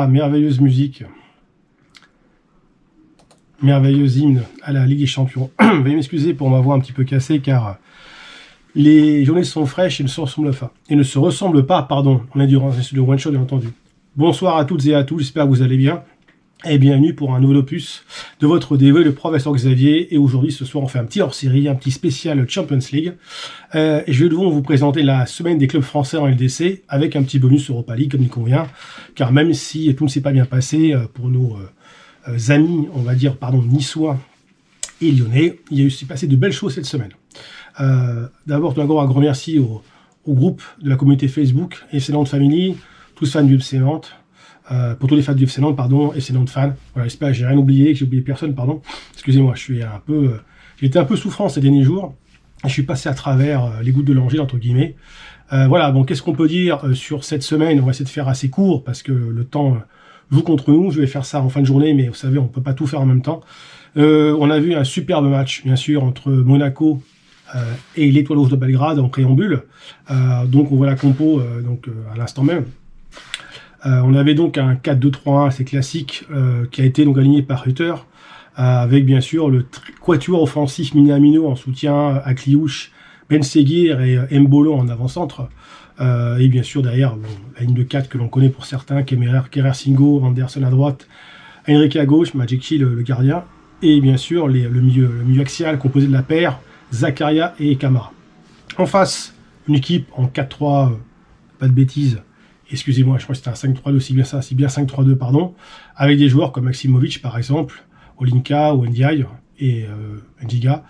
voilà, merveilleuse musique. Merveilleux hymne à la Ligue des Champions. Veuillez m'excuser pour ma voix un petit peu cassée, car les journées sont fraîches et ne se ressemblent pas, pardon. On est durant le one shot, bien entendu. Bonsoir à toutes et à tous, j'espère que vous allez bien. Et bienvenue pour un nouvel opus de votre dévoué, le professeur Xavier. Et aujourd'hui, ce soir, on fait un petit hors-série, un petit spécial Champions League. Et je vais devoir vous présenter la semaine des clubs français en LDC avec un petit bonus Europa League, comme il convient. Car même si tout ne s'est pas bien passé pour nos amis, on va dire, niçois et lyonnais, il y a aussi passé de belles choses cette semaine. D'abord, tout d'abord, un grand merci au groupe de la communauté Facebook, FC Nantes Family, tous fans du FC Nantes. Pour tous les fans du FC Nantes, FC Nantes fans. Voilà, j'espère que j'ai rien oublié, que j'ai oublié personne, pardon. Excusez-moi, j'ai été un peu souffrant ces derniers jours. Je suis passé à travers les gouttes de l'Angile, entre guillemets. Voilà, bon, qu'est-ce qu'on peut dire sur cette semaine? On va essayer de faire assez court, parce que le temps joue contre nous. Je vais faire ça en fin de journée, mais vous savez, on peut pas tout faire en même temps. On a vu un superbe match, bien sûr, entre Monaco et l'Étoile Rouge de Belgrade en préambule. Donc, on voit la compo à l'instant même. On avait donc un 4-2-3-1 assez classique qui a été donc aligné par Rutter avec bien sûr le quatuor offensif Minamino en soutien à Kliouche, Ben Seguir et Mbolo en avant-centre. Et bien sûr derrière la ligne de 4 que l'on connaît pour certains, Kerer Singo, Anderson à droite, Henrique à gauche, Majekchi le gardien, et bien sûr le milieu axial composé de la paire, Zakaria et Camara. En face, une équipe en 4-3, pas de bêtises, excusez-moi, je crois que c'était un 5-3-2, c'est bien 5-3-2, pardon, avec des joueurs comme Maximovic, par exemple, Olinka ou Ndiaye et Ndiga.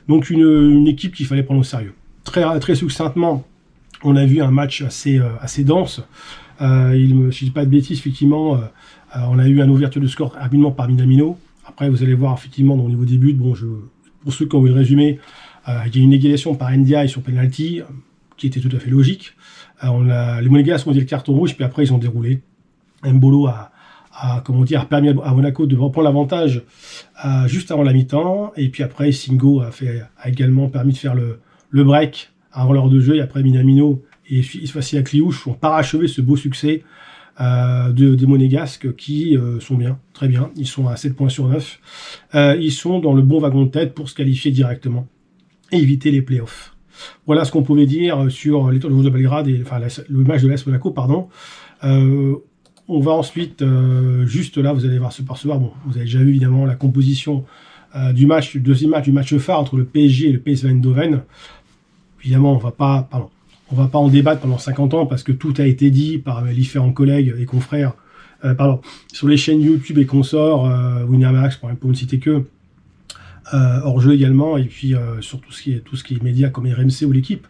Donc une équipe qu'il fallait prendre au sérieux. Très succinctement, on a vu un match assez dense. Si je dis pas de bêtises, effectivement, on a eu une ouverture de score rapidement par Minamino. Après, vous allez voir, effectivement, au niveau des buts, pour ceux qui ont vu le résumé, il y a une égalisation par Ndiaye sur penalty, qui était tout à fait logique. Les Monégasques ont dit le carton rouge, puis après ils ont déroulé. Mbolo a permis à Monaco de reprendre l'avantage juste avant la mi-temps, et puis après Singo a également permis de faire le break avant l'heure de jeu, et après Minamino et cette fois-ci à Kliouche ont parachevé ce beau succès des Monégasques qui sont bien, très bien. Ils sont à 7 points sur 9. Ils sont dans le bon wagon de tête pour se qualifier directement et éviter les playoffs. Voilà ce qu'on pouvait dire sur l'Étoile Rouge de Belgrade, le match de l'AS Monaco, pardon. On va ensuite, juste là, vous allez voir ce par-ce-soir, vous avez déjà vu évidemment la composition du deuxième match du match phare entre le PSG et le PSV Eindhoven. Évidemment, on va pas en débattre pendant 50 ans parce que tout a été dit par les différents collègues et confrères, sur les chaînes YouTube et consorts, Winamax pour ne citer que. Hors jeu également, et puis sur tout ce qui est médias comme RMC ou l'équipe.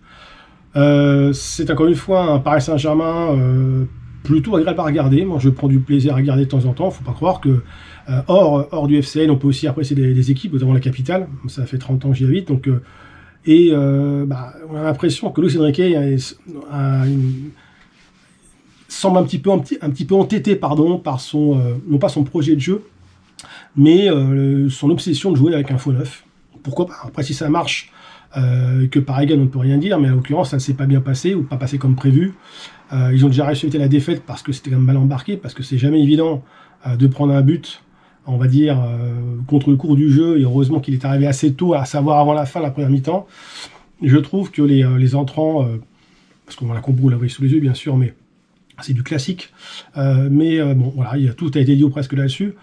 C'est encore une fois un Paris Saint-Germain plutôt agréable à regarder. Moi je prends du plaisir à regarder de temps en temps. Faut pas croire que hors du FCN on peut aussi apprécier des équipes, notamment la capitale. Ça fait 30 ans que j'y habite, donc on a l'impression que Luis Enrique semble un petit peu entêté par non pas son projet de jeu, mais son obsession de jouer avec un faux neuf. Pourquoi pas? Après, si ça marche, que par égal, on ne peut rien dire, mais en l'occurrence, ça ne s'est pas bien passé ou pas passé comme prévu. Ils ont déjà réussi à éviter la défaite parce que c'était quand même mal embarqué, parce que c'est jamais évident de prendre un but, on va dire, contre le cours du jeu, et heureusement qu'il est arrivé assez tôt, à savoir avant la fin de la première mi-temps. Je trouve que les entrants, parce qu'on a la combo, vous la voyez sous les yeux, bien sûr, mais c'est du classique. Voilà, tout a été dit ou presque là-dessus.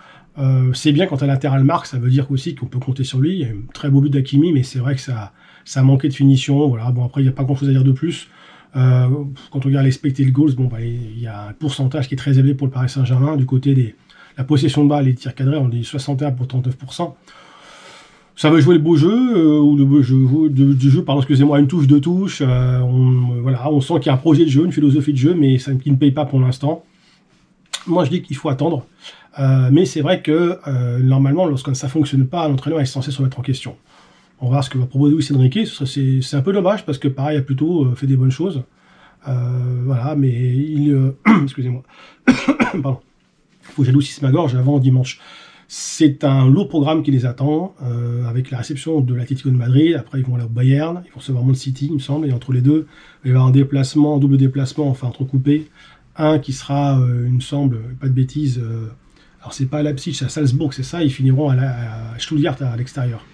C'est bien quand un latéral marque, ça veut dire aussi qu'on peut compter sur lui. Il y a un très beau but d'Hakimi, mais c'est vrai que ça a manqué de finition. Voilà. Bon, après, il n'y a pas grand-chose à dire de plus. Quand on regarde les expected goals, il y a un pourcentage qui est très élevé pour le Paris Saint-Germain. Du côté de la possession de balle, les tirs cadrés, on dit 61 pour 39%. Ça veut jouer le beau jeu, ou le beau jeu, une touche, deux touches. On sent qu'il y a un projet de jeu, une philosophie de jeu, mais qui ne paye pas pour l'instant. Moi, je dis qu'il faut attendre. Mais c'est vrai que normalement, lorsque ça ne fonctionne pas, l'entraîneur est censé se remettre en question. On va voir ce que va proposer Luis Enrique. C'est un peu dommage parce que pareil, il a plutôt fait des bonnes choses. Mais excusez-moi. Pardon. Il faut que j'adoucisse ma gorge avant dimanche. C'est un lourd programme qui les attend, avec la réception de l'Atlético de Madrid. Après, ils vont aller au Bayern, ils vont recevoir Man City, il me semble, et entre les deux, il va y avoir un double déplacement, enfin entrecoupé, un qui sera, il me semble, pas de bêtises, alors c'est pas à Leipzig, c'est à Salzbourg, c'est ça, ils finiront à Stuttgart à l'extérieur.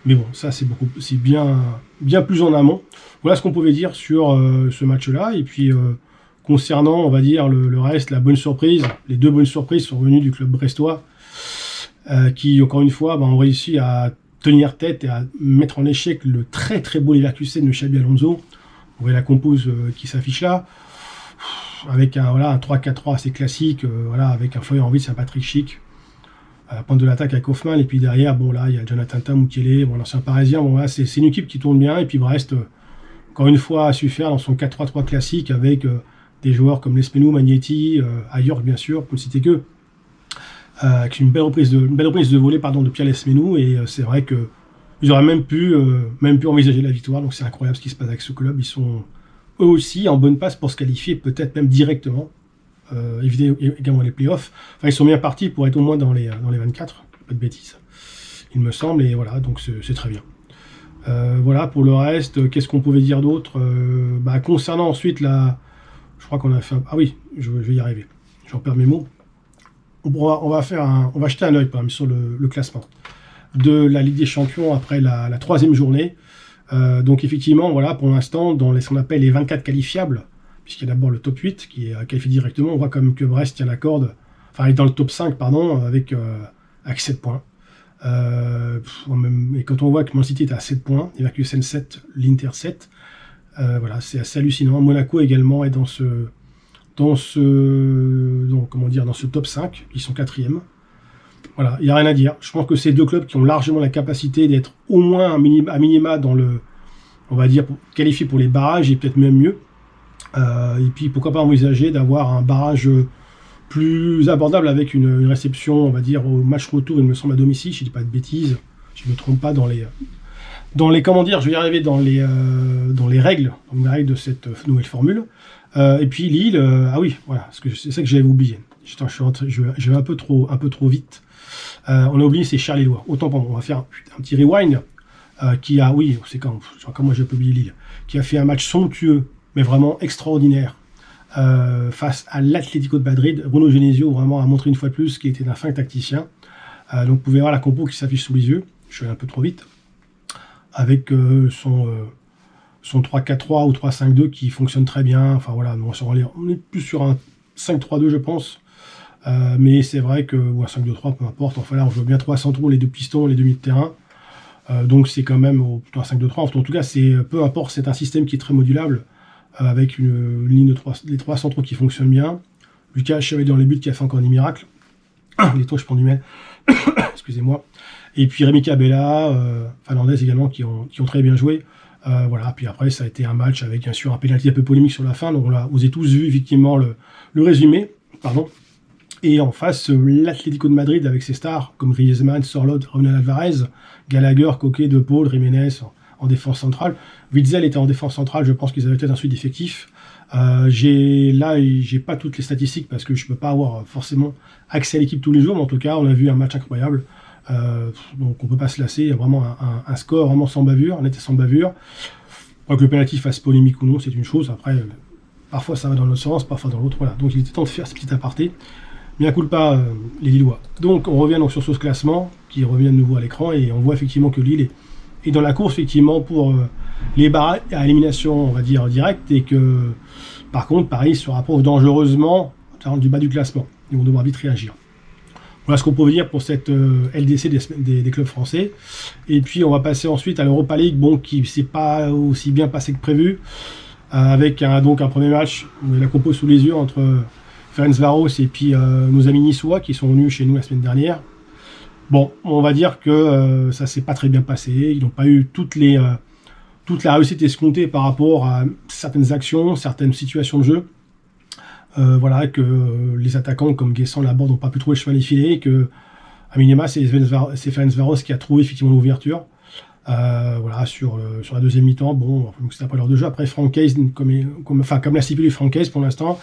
Mais bon, ça c'est bien plus en amont. Voilà ce qu'on pouvait dire sur ce match-là. Et puis concernant, on va dire, le reste, la bonne surprise, les deux bonnes surprises sont venues du club brestois, qui encore une fois ont réussi à tenir tête et à mettre en échec le très très beau Leverkusen de Xabi Alonso. Vous voyez la compose qui s'affiche là, avec un 3-4-3 assez classique, avec un Feuer-Envie, c'est un Patrick Schick, à la pointe de l'attaque avec Hoffmann, et puis derrière, là, il y a Jonathan Tah, Mukiele, l'ancien parisien, c'est une équipe qui tourne bien, et puis Brest, encore une fois, a su faire dans son 4-3-3 classique, avec des joueurs comme Lesmenou, Magnetti, Ayork, bien sûr, pour ne citer que, avec une belle reprise de volée de Pierre Lesmenou, et c'est vrai que ils auraient même pu envisager la victoire, donc c'est incroyable ce qui se passe avec ce club, ils sont eux aussi en bonne passe pour se qualifier, peut-être même directement, éviter également les playoffs. Enfin, ils sont bien partis pour être au moins dans les 24, pas de bêtises, il me semble, et voilà, donc c'est très bien. Voilà, pour le reste, qu'est-ce qu'on pouvait dire d'autre concernant ensuite je crois qu'on a fait ah oui, je vais y arriver, j'en perds mes mots. On va jeter un œil sur le classement de la Ligue des Champions après la troisième journée. Donc effectivement, voilà, pour l'instant, dans ce qu'on appelle les 24 qualifiables, puisqu'il y a d'abord le top 8 qui est qualifié directement, on voit quand même que Brest tient la corde, enfin, il est dans le top 5, avec 7 points. Et quand on voit que Man City est à 7 points, Leverkusen 7, l'Inter 7, voilà, c'est assez hallucinant. Monaco également est dans ce top 5, ils sont 4e. Voilà, il n'y a rien à dire. Je pense que c'est deux clubs qui ont largement la capacité d'être au moins à minima dans on va dire, qualifiés pour les barrages et peut-être même mieux. Et puis pourquoi pas envisager d'avoir un barrage plus abordable avec une réception, on va dire, au match retour, il me semble, à domicile, je ne dis pas de bêtises, je ne me trompe pas dans les comment dire, je vais y arriver dans les règles de cette nouvelle formule. Et puis Lille, ah oui, voilà, c'est ça que j'avais oublié. Je vais un peu trop vite. On a oublié, c'est Charleroi. Autant pour moi, on va faire un petit rewind. C'est quand moi j'ai oublié Lille, qui a fait un match somptueux, mais vraiment extraordinaire, face à l'Atlético de Madrid. Bruno Genesio vraiment a montré une fois de plus qu'il était d'un fin tacticien. Donc vous pouvez voir la compo qui s'affiche sous les yeux. Je suis allé un peu trop vite. Avec son 3-4-3 ou 3-5-2 qui fonctionne très bien. Enfin voilà, on est plus sur un 5-3-2, je pense. Mais c'est vrai que, ou un 5-2-3, peu importe. Enfin là, on joue bien 3 centraux, les deux pistons, les demi de terrain. Donc c'est quand même plutôt un 5-2-3. En tout cas, peu importe, c'est un système qui est très modulable, avec une ligne de 3, les 3 centraux qui fonctionnent bien. Lucas Chavet dans les buts qui a fait encore des miracles. Les touches pour du mail. Excusez-moi. Et puis Rémi Cabella, Fernandez également, qui ont très bien joué. Voilà. Puis après, ça a été un match avec bien sûr un pénalty un peu polémique sur la fin. Donc vous avez tous vu effectivement le résumé. Pardon. Et en face, l'Atlético de Madrid avec ses stars comme Griezmann, Sorloth, Ronald Alvarez, Gallagher, Coquet, De Paul, Jiménez en défense centrale. Witzel était en défense centrale, je pense qu'ils avaient peut-être un suite d'effectifs. J'ai pas toutes les statistiques parce que je peux pas avoir forcément accès à l'équipe tous les jours, mais en tout cas, on a vu un match incroyable. Donc on peut pas se lasser, il y a vraiment un score vraiment sans bavure, net et sans bavure. Que le penalty fasse polémique ou non, c'est une chose. Après, parfois ça va dans l'autre sens, parfois dans l'autre. Voilà. Donc il était temps de faire ce petit aparté. Bien cool pas les Lillois. Donc on revient donc sur ce classement qui revient de nouveau à l'écran et on voit effectivement que Lille est dans la course effectivement pour les barrages à élimination, on va dire directe, et que par contre Paris se rapproche dangereusement du bas du classement. Ils vont devoir vite réagir. Voilà ce qu'on peut dire pour cette LDC des clubs français. Et puis on va passer ensuite à l'Europa League, qui ne s'est pas aussi bien passé que prévu, avec un premier match, on a la compo sous les yeux entre Ferencváros et puis nos amis niçois qui sont venus chez nous la semaine dernière. Bon, on va dire que ça s'est pas très bien passé. Ils n'ont pas eu toute la réussite escomptée par rapport à certaines actions, certaines situations de jeu. Voilà, que les attaquants comme Guessant, Laborde n'ont pas pu trouver le chemin défilé, et que à minima c'est Ferencváros qui a trouvé effectivement l'ouverture. Voilà, sur la deuxième mi-temps, donc c'était pas l'heure de jeu. Après Francaise, comme l'a stipulé Francaise pour l'instant,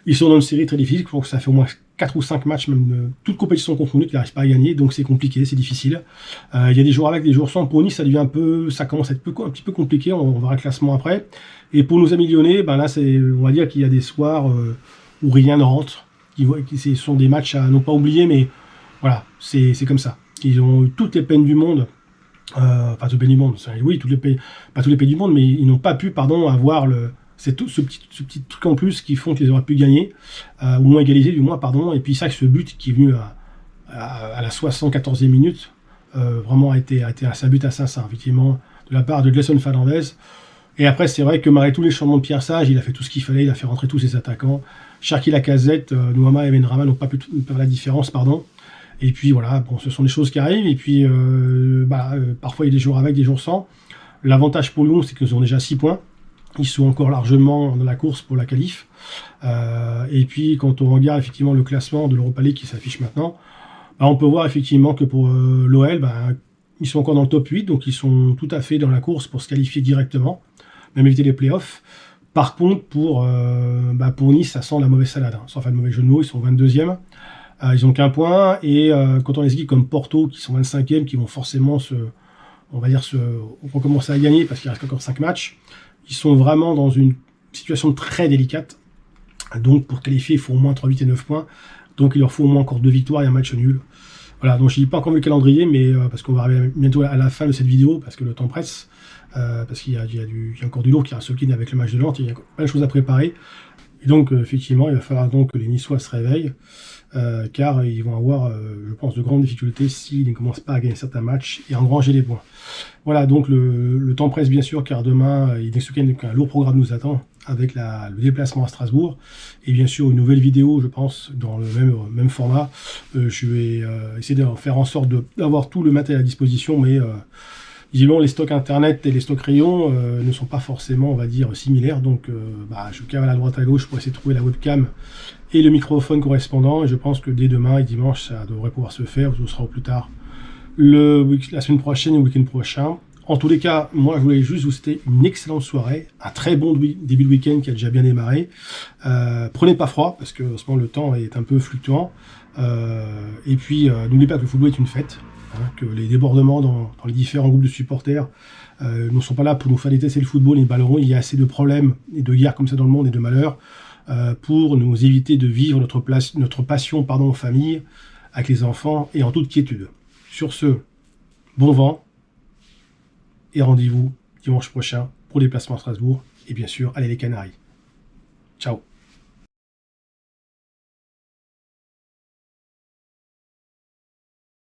ils sont dans une série très difficile, je crois que ça fait au moins 4 ou 5 matchs, même toutes compétitions confondues, qu'ils n'arrivent pas à gagner, donc c'est compliqué, c'est difficile. Il y a des jours avec, des jours sans. Pour Nice, ça commence à être un petit peu compliqué, on verra le classement après. Et pour nos amis lyonnais, là, on va dire qu'il y a des soirs où rien ne rentre. Ce sont des matchs à non pas oublier, mais voilà, c'est comme ça. Ils ont eu toutes les peines du monde, pas toutes les peines du monde, oui, pas tous les pays du monde, mais ils n'ont pas pu, avoir ce petit truc en plus qui font qu'ils auraient pu gagner, ou moins égaliser du moins, et puis ça, ce but qui est venu à la 74e minute, vraiment a été un but assassin, effectivement, de la part de Gelson Fernandez. Et après, c'est vrai que malgré tous les changements de Pierre Sage, il a fait tout ce qu'il fallait, il a fait rentrer tous ses attaquants. Cherki Lacazette, Nouama et Benrahma n'ont pas pu faire la différence, Et puis voilà, bon, ce sont des choses qui arrivent, et puis parfois il y a des jours avec, des jours sans. L'avantage pour Lyon, c'est qu'ils ont déjà 6 points. Ils sont encore largement dans la course pour la qualif. Et puis quand on regarde effectivement le classement de l'Europa League qui s'affiche maintenant, on peut voir effectivement que pour l'OL, ils sont encore dans le top 8, donc ils sont tout à fait dans la course pour se qualifier directement, même éviter les playoffs. Par contre, pour Nice, ça sent la mauvaise salade, sans faire de mauvais jeu de mots, ils sont 22e. Ils n'ont qu'un point, et quand on a des équipes comme Porto, qui sont 25e, qui vont forcément recommencer à gagner, parce qu'il reste encore 5 matchs, ils sont vraiment dans une situation très délicate. Donc pour qualifier, il faut au moins 3, 8 et 9 points. Donc il leur faut au moins encore 2 victoires et un match nul. Voilà, donc je ne dis pas encore le calendrier, mais parce qu'on va arriver bientôt à la fin de cette vidéo, parce que le temps presse, parce qu'il y a encore du lourd qui reste au kiné avec le match de Nantes, il y a plein de choses à préparer. Et donc effectivement, il va falloir donc que les Niçois se réveillent, car ils vont avoir, je pense, de grandes difficultés s'ils ne commencent pas à gagner certains matchs et à engranger les points. Voilà, donc le temps presse bien sûr, car demain, un lourd programme nous attend, avec le déplacement à Strasbourg, et bien sûr une nouvelle vidéo, je pense, dans le même format. Je vais essayer de faire en sorte d'avoir tout le matériel à disposition, mais visiblement les stocks internet et les stocks rayons ne sont pas forcément, on va dire, similaires, donc je cavale à droite à gauche pour essayer de trouver la webcam et le microphone correspondant, et je pense que dès demain et dimanche, ça devrait pouvoir se faire, ou ce sera au plus tard la semaine prochaine et le week-end prochain. En tous les cas, moi je voulais juste vous souhaiter une excellente soirée, un très bon début de week-end qui a déjà bien démarré. Prenez pas froid, parce que en ce moment le temps est un peu fluctuant. Et puis n'oubliez pas que le football est une fête, que les débordements dans les différents groupes de supporters ne sont pas là pour nous faire détester le football et le ballon. Il y a assez de problèmes et de guerres comme ça dans le monde et de malheurs pour nous éviter de vivre notre passion en famille, avec les enfants et en toute quiétude. Sur ce, bon vent, et rendez-vous dimanche prochain pour les déplacements à Strasbourg, et bien sûr, allez les Canaries. Ciao.